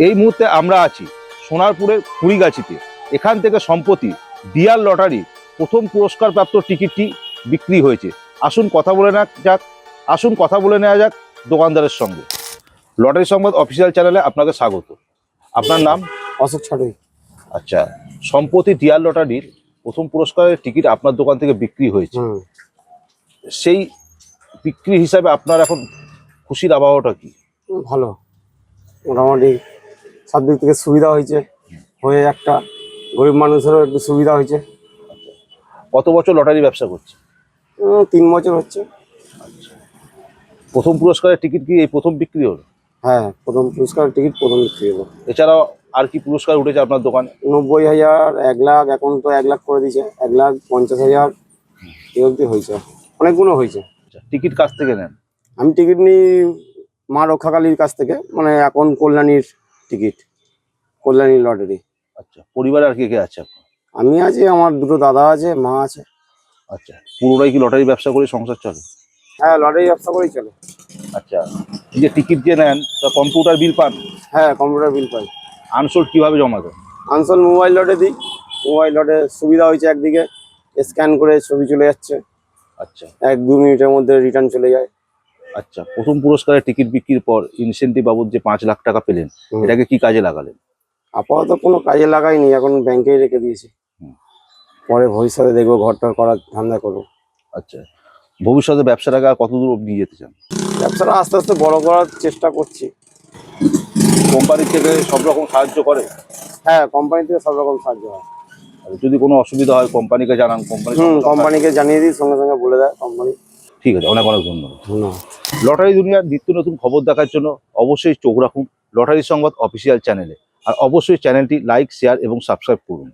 এই মুহূর্তে আমরা আছি সোনারপুরের কুড়িগাছিতে। এখান থেকে সম্প্রতি ডিয়ার লটারি প্রথম পুরস্কার প্রাপ্ত টিকিটটি বিক্রি হয়েছে। আসুন কথা বলে নেওয়া যাক দোকানদারের সঙ্গে। লটারি সংবাদ অফিসিয়াল চ্যানেলে আপনাকে স্বাগত। আপনার নাম? অশোক ছাড়ুই। আচ্ছা, সম্প্রতি ডিয়ার লটারির প্রথম পুরস্কারের টিকিট আপনার দোকান থেকে বিক্রি হয়েছে। সেই বিক্রি হিসাবে আপনার এখন খুশির আবহাওয়াটা কি? ভালো, মোটামুটি সব দিক থেকে সুবিধা হয়েছে। একটা গরিব মানুষেরও একটু সুবিধা হয়েছে। কত বছর লটারি ব্যবসা করছে? 3 বছর হচ্ছে। প্রথম পুরস্কারের টিকিট কি এই প্রথম বিক্রি হলো? হ্যাঁ, প্রথম পুরস্কার টিকিট প্রথম বিক্রি হলো। এছাড়াও আর কি পুরস্কার উঠেছে আপনার দোকানে? 90,000, 1 লাখ, এখন তো 1 লাখ করে দিয়েছে। 1,50,000 এই অবধি হয়েছে, অনেকগুলো হয়েছে। টিকিট কাছ থেকে নেন? আমি টিকিট নিই মা রক্ষাকালীর কাছ থেকে, মানে এখন কল্যাণীর টিকিট, কল্যাণী লটারি। আচ্ছা, পরিবারে আর কে কে আছে আপনার? আমি আছি, আমার 2 দাদা আছে, মা আছে। আচ্ছা, পুরোটাই কি লটারি ব্যবসা করে সংসার চলে? হ্যাঁ, লটারি ব্যবসা করেই চলে। আচ্ছা, এই যে টিকিট যে নেন তা কম্পিউটার বিল পান? হ্যাঁ, কম্পিউটার বিল পাই। আনসোল্ড কিভাবে জমা দেন? আনসোল্ড মোবাইল লটে দিই। মোবাইল লটে সুবিধা হয়েছে, একদিকে স্ক্যান করে ছবি চলে যাচ্ছে। আচ্ছা 1-2 মিনিটের মধ্যে রিটার্ন চলে যায়। আচ্ছা, প্রথম পুরস্কারের টিকিট বিক্রির পর ইনসেন্টিভ বাবদ যে 5 লাখ টাকা পেলেন, এটাকে কি কাজে লাগালেন? আপাতত কোনো কাজে লাগাইনি, এখন ব্যাংকেই রেখে দিয়েছি। পরে ভবিষ্যতে দেখবো, ঘরটার করার ধান্দা করবো। আচ্ছা, ভবিষ্যতে ব্যবসাটাকে আর কতদূর নিয়ে যেতে চান? ব্যবসাটা আস্তে আস্তে বড় করার চেষ্টা করছি। কোম্পানি থেকে সব রকম সাহায্য করে? হ্যাঁ, কোম্পানি থেকে সব রকম সাহায্য হয়। আর যদি কোনো অসুবিধা হয় কোম্পানিকে জানান? কোম্পানিকে জানিয়ে দিই, সঙ্গে সঙ্গে বলে দেয় কোম্পানি। ঠিক আছে, অনেক অনেক ধন্যবাদ। ধন্যবাদ। লটারি দুনিয়ার নিত্য নতুন খবর দেখার জন্য অবশ্যই চোখ রাখুন লটারি সংবাদ অফিসিয়াল চ্যানেলে। আর অবশ্যই চ্যানেলটি লাইক, শেয়ার এবং সাবস্ক্রাইব করুন।